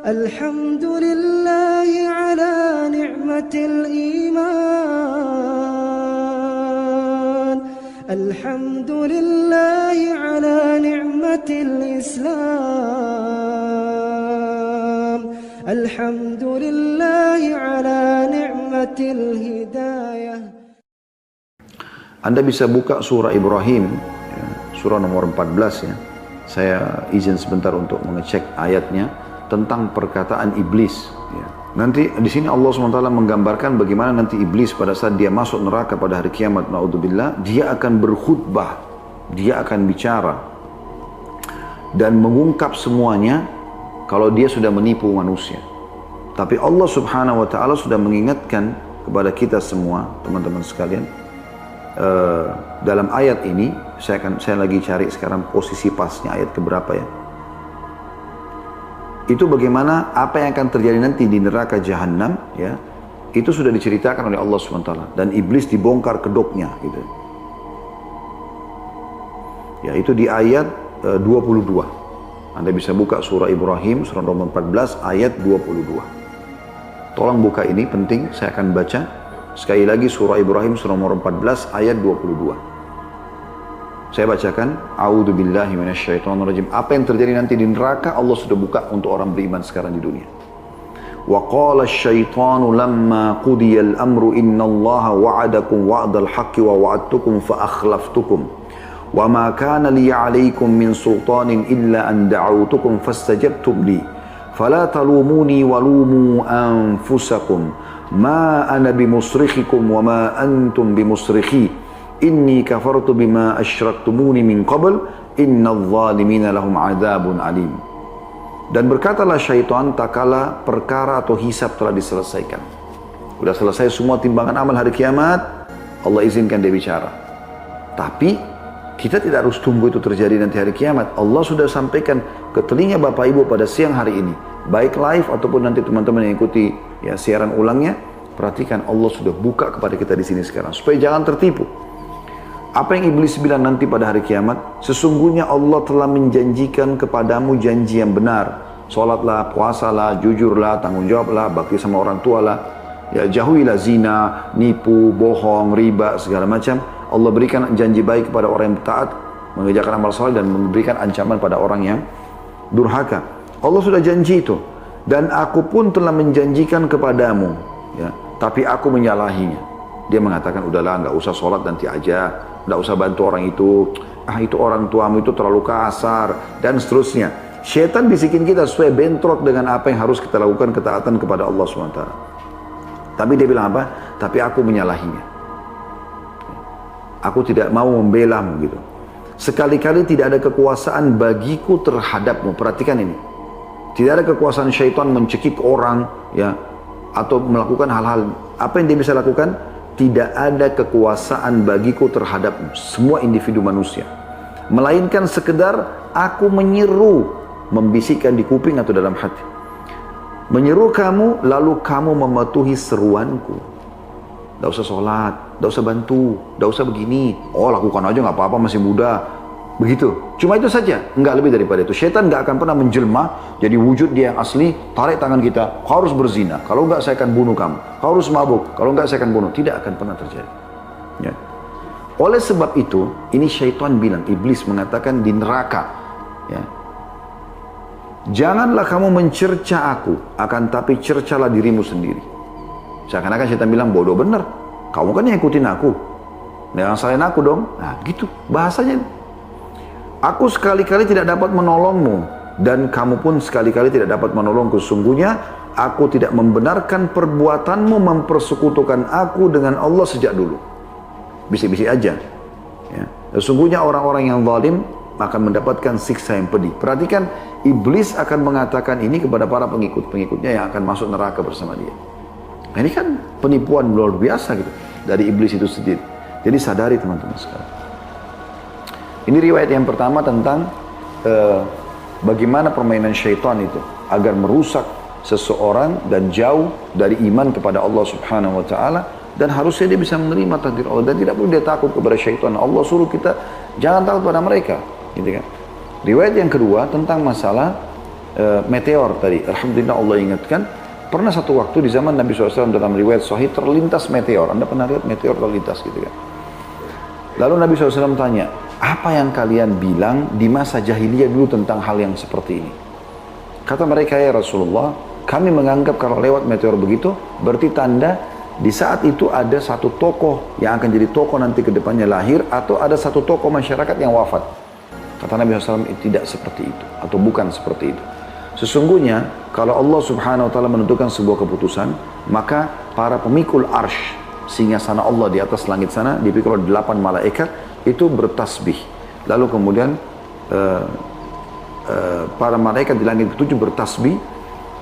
الحمد لله على نعمة الإيمان الحمد لله على نعمة الإسلام الحمد لله على نعمة الهداية. Anda bisa buka surah Ibrahim, ya, surah nomor 14 ya. Saya izin sebentar untuk mengecek ayatnya tentang perkataan iblis. Ya. Nanti di sini Allah SWT menggambarkan bagaimana nanti iblis pada saat dia masuk neraka pada hari kiamat, naudzubillah, dia akan berkhutbah, dia akan bicara dan mengungkap semuanya kalau dia sudah menipu manusia. Tapi Allah Subhanahu Wa Taala sudah mengingatkan kepada kita semua, teman-teman sekalian. Dalam ayat ini saya lagi cari sekarang posisi pasnya ayat keberapa ya. Itu bagaimana apa yang akan terjadi nanti di neraka jahanam ya. Itu sudah diceritakan oleh Allah SWT dan iblis dibongkar kedoknya gitu. Ya, itu di ayat 22. Anda bisa buka surah Ibrahim surah nomor 14 ayat 22. Tolong buka ini penting, saya akan baca. Sekali lagi surah Ibrahim surah nomor 14 ayat 22. Saya bacakan, A'udzubillahi minasyaitonirrajim. Apa yang terjadi nanti di neraka Allah sudah buka untuk orang beriman sekarang di dunia. Wa qala asyaitanu lamma qudiyal amru innallaha wa'adakum wa'dal haqqi wa wa'adtukum fa akhlaftukum. Wa ma kana li 'alaykum min sultanin illa an da'awtukum fastajabtum li. Fala talumuni walumu anfusakum. Ma ana bimusrikhikum wa ma antum bimusrikhi inni kafartu bima asyraktumuni min qabl innadh zalimina lahum adzabun alim. Dan berkatalah syaitan tak kala perkara atau hisab telah diselesaikan. Sudah selesai semua timbangan amal hari kiamat, Allah izinkan dia bicara. Tapi kita tidak harus tunggu itu terjadi nanti hari kiamat. Allah sudah sampaikan ke telinga Bapak Ibu pada siang hari ini, baik live ataupun nanti teman-teman yang ikuti ya siaran ulangnya. Perhatikan, Allah sudah buka kepada kita di sini sekarang supaya jangan tertipu. Apa yang iblis bilang nanti pada hari kiamat? Sesungguhnya Allah telah menjanjikan kepadamu janji yang benar. Salatlah, puasalah, jujurlah, tanggung jawablah, bakti sama orang tua lah. Ya, jauhilah zina, nipu, bohong, riba, segala macam. Allah berikan janji baik kepada orang yang taat, mengerjakan amal saleh dan memberikan ancaman pada orang yang durhaka. Allah sudah janji itu. Dan aku pun telah menjanjikan kepadamu, ya, tapi aku menyalahinya. Dia mengatakan, udahlah, nggak usah sholat nanti aja, nggak usah bantu orang itu. Itu orang tuamu itu terlalu kasar dan seterusnya. Syaitan bisikin kita supaya bentrok dengan apa yang harus kita lakukan, ketaatan kepada Allah SWT. Tapi dia bilang apa? Tapi aku menyalahinya. Aku tidak mau membelamu gitu. Sekali-kali tidak ada kekuasaan bagiku terhadapmu. Perhatikan ini. Tidak ada kekuasaan syaitan mencekik orang ya atau melakukan hal-hal. Apa yang dia bisa lakukan? Tidak ada kekuasaan bagiku terhadapmu, semua individu manusia. Melainkan sekedar aku menyeru, membisikkan di kuping atau dalam hati. Menyeru kamu, lalu kamu mematuhi seruanku. Tidak usah sholat, tidak usah bantu, tidak usah begini. Oh, lakukan aja, nggak apa-apa, masih muda. Begitu. Cuma itu saja, nggak lebih daripada itu. Syaitan nggak akan pernah menjelma jadi wujud dia yang asli. Tarik tangan kita, kau harus berzina. Kalau nggak, saya akan bunuh kamu. Kau harus mabuk. Kalau nggak, saya akan bunuh. Tidak akan pernah terjadi. Ya. Oleh sebab itu, ini syaitan bilang, iblis mengatakan di neraka, ya, janganlah kamu mencerca aku, akan tapi cercalah dirimu sendiri. Seakan-akan syaitan bilang, bodoh bener. Kamu kan yang ikutin aku. Jangan salahin aku dong. Nah, gitu bahasanya. Aku sekali-kali tidak dapat menolongmu, dan kamu pun sekali-kali tidak dapat menolongku. Sungguhnya aku tidak membenarkan perbuatanmu mempersekutukan aku dengan Allah sejak dulu. Bisik-bisik aja. Ya. Sesungguhnya orang-orang yang zalim akan mendapatkan siksa yang pedih. Perhatikan, iblis akan mengatakan ini kepada para pengikut-pengikutnya yang akan masuk neraka bersama dia. Nah, ini kan penipuan luar biasa gitu dari iblis itu sendiri. Jadi sadari teman-teman sekalian. Ini riwayat yang pertama tentang bagaimana permainan syaitan itu agar merusak seseorang dan jauh dari iman kepada Allah Subhanahu Wa Taala, dan harusnya dia bisa menerima takdir Allah dan tidak perlu dia takut kepada syaitan. Allah suruh kita jangan takut pada mereka, gitu kan. Riwayat yang kedua tentang masalah meteor tadi. Alhamdulillah Allah ingatkan. Pernah satu waktu di zaman Nabi SAW dalam riwayat sahih terlintas meteor. Anda pernah lihat meteor terlintas gitu kan? Lalu Nabi SAW tanya, apa yang kalian bilang di masa jahiliyah dulu tentang hal yang seperti ini? Kata mereka, ya Rasulullah, kami menganggap kalau lewat meteor begitu, berarti tanda di saat itu ada satu tokoh yang akan jadi tokoh nanti ke depannya lahir, atau ada satu tokoh masyarakat yang wafat. Kata Nabi SAW, tidak seperti itu, atau bukan seperti itu. Sesungguhnya, kalau Allah Subhanahu Wa Taala menentukan sebuah keputusan, maka para pemikul arsh, singgasana Allah di atas langit sana, dipikul oleh 8 malaikat, itu bertasbih. Lalu kemudian para malaikat di langit ke-7 bertasbih,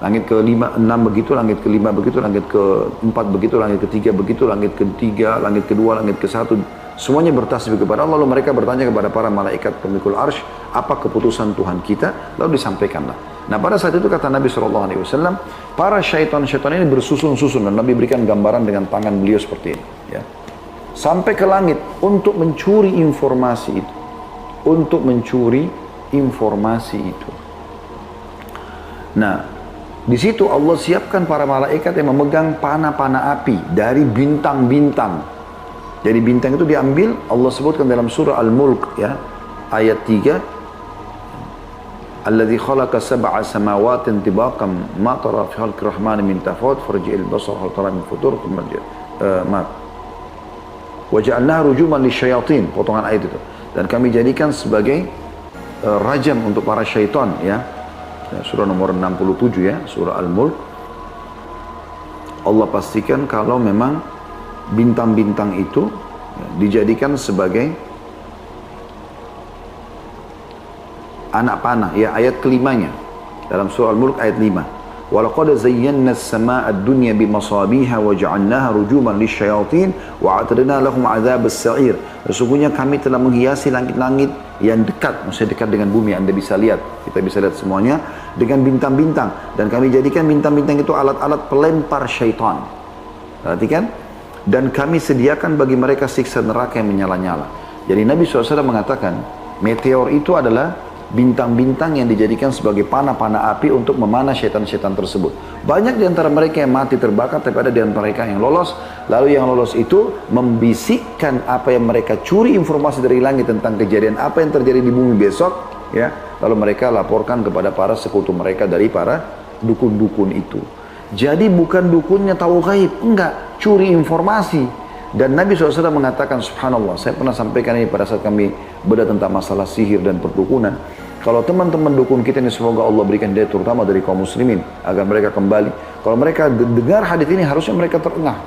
langit ke-5, 6 begitu, langit ke-5 begitu, langit ke-4 begitu, langit ke-3 begitu, langit ke-3, langit ke-2, langit ke-1, semuanya bertasbih kepada Allah. Lalu mereka bertanya kepada para malaikat pemikul arsh, apa keputusan Tuhan kita? Lalu disampaikanlah. Nah pada saat itu kata Nabi SAW, para syaitan-syaitan ini bersusun-susun, dan Nabi berikan gambaran dengan tangan beliau seperti ini. Ya. Sampai ke langit untuk mencuri informasi itu. Untuk mencuri informasi itu. Nah, di situ Allah siapkan para malaikat yang memegang panah-panah api dari bintang-bintang. Jadi bintang itu diambil, Allah sebutkan dalam surah Al-Mulk, ya, ayat 3. Alladzi khalaqa sab'a samawatin tibaqan ma tara fi khalqir rahmani min tafawut farji'il basar hal tara min futur wa ja'alnaha rujuman lisyayatin, potongan ayat itu, dan kami jadikan sebagai rajam untuk para syaitan, ya. Surah nomor 67, ya, surah Al-Mulk. Allah pastikan kalau memang bintang-bintang itu dijadikan sebagai anak panah, ya, ayat kelimanya dalam surah Al-Mulk ayat 5. Walaqad zayyana as-samaa'a ad-dunya bimasabiha wa ja'alnaha rujuman lisyayatin wa a'tadna lahum 'adzabas sa'ir. Sesungguhnya kami telah menghiasi langit-langit yang dekat, maksudnya dekat dengan bumi, Anda bisa lihat, kita bisa lihat semuanya dengan bintang-bintang, dan kami jadikan bintang-bintang itu alat-alat pelempar syaitan. Perhatikan, dan kami sediakan bagi mereka siksa neraka yang menyala-nyala. Jadi Nabi SAW mengatakan meteor itu adalah bintang-bintang yang dijadikan sebagai panah-panah api untuk memanah syaitan-syaitan tersebut. Banyak di antara mereka yang mati terbakar, tapi ada di antara mereka yang lolos. Lalu yang lolos itu membisikkan apa yang mereka curi informasi dari langit tentang kejadian apa yang terjadi di bumi besok, ya. Lalu mereka laporkan kepada para sekutu mereka dari para dukun-dukun itu. Jadi bukan dukunnya tahu gaib, enggak, curi informasi. Dan Nabi SAW mengatakan, subhanallah, saya pernah sampaikan ini pada saat kami bedah tentang masalah sihir dan perdukunan. Kalau teman-teman dukun kita ini semoga Allah berikan hidayah, terutama dari kaum muslimin, agar mereka kembali. Kalau mereka dengar hadis ini, harusnya mereka terengah.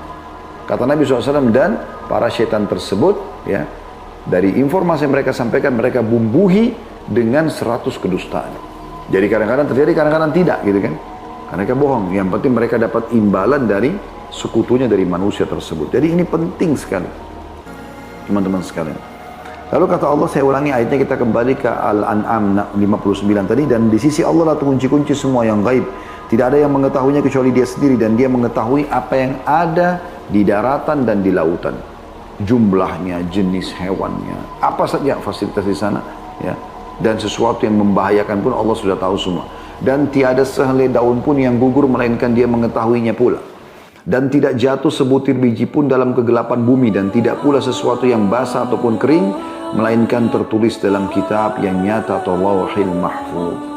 Kata Nabi SAW, dan para syaitan tersebut, ya, dari informasi yang mereka sampaikan, mereka bumbuhi dengan 100 kedustaan. Jadi kadang-kadang terjadi, kadang-kadang tidak, gitu kan. Karena mereka bohong. Yang penting mereka dapat imbalan dari sekutunya, dari manusia tersebut. Jadi ini penting sekali, teman-teman sekalian. Lalu kata Allah, saya ulangi ayatnya, kita kembali ke Al-An'am 59 tadi, dan di sisi Allah lah kunci-kunci semua yang gaib. Tidak ada yang mengetahuinya kecuali dia sendiri, dan dia mengetahui apa yang ada di daratan dan di lautan. Jumlahnya, jenis hewannya, apa saja fasilitas di sana, ya. Dan sesuatu yang membahayakan pun Allah sudah tahu semua. Dan tiada sehelai daun pun yang gugur, melainkan dia mengetahuinya pula. Dan tidak jatuh sebutir biji pun dalam kegelapan bumi, dan tidak pula sesuatu yang basah ataupun kering, melainkan tertulis dalam kitab yang nyata atau lauhil mahfuz.